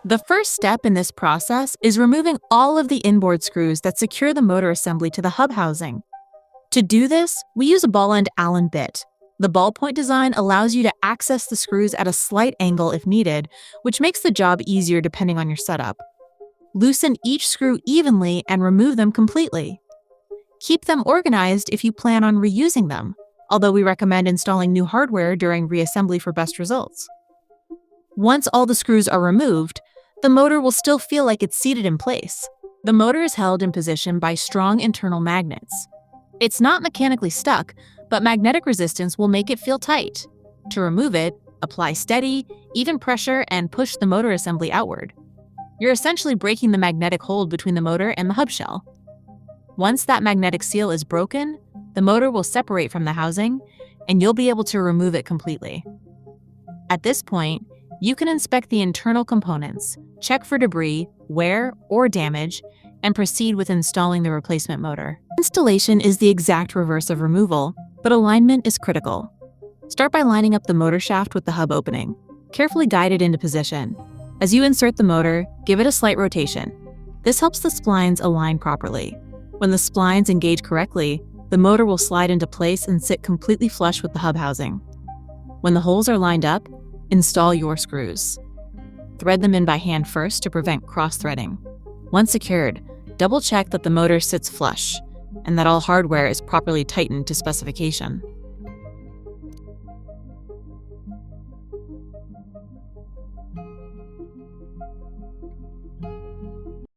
The first step in this process is removing all of the inboard screws that secure the motor assembly to the hub housing. To do this, we use a ball-end Allen bit. The ballpoint design allows you to access the screws at a slight angle if needed, which makes the job easier depending on your setup. Loosen each screw evenly and remove them completely. Keep them organized if you plan on reusing them, although we recommend installing new hardware during reassembly for best results. Once all the screws are removed, the motor will still feel like it's seated in place. The motor is held in position by strong internal magnets. It's not mechanically stuck, but magnetic resistance will make it feel tight. To remove it, apply steady, even pressure and push the motor assembly outward. You're essentially breaking the magnetic hold between the motor and the hub shell. Once that magnetic seal is broken, the motor will separate from the housing, and you'll be able to remove it completely. At this point, you can inspect the internal components, check for debris, wear, or damage, and proceed with installing the replacement motor. Installation is the exact reverse of removal, but alignment is critical. Start by lining up the motor shaft with the hub opening. Carefully guide it into position. As you insert the motor, give it a slight rotation. This helps the splines align properly. When the splines engage correctly, the motor will slide into place and sit completely flush with the hub housing. When the holes are lined up, install your screws. Thread them in by hand first to prevent cross-threading. Once secured, double-check that the motor sits flush and that all hardware is properly tightened to specification.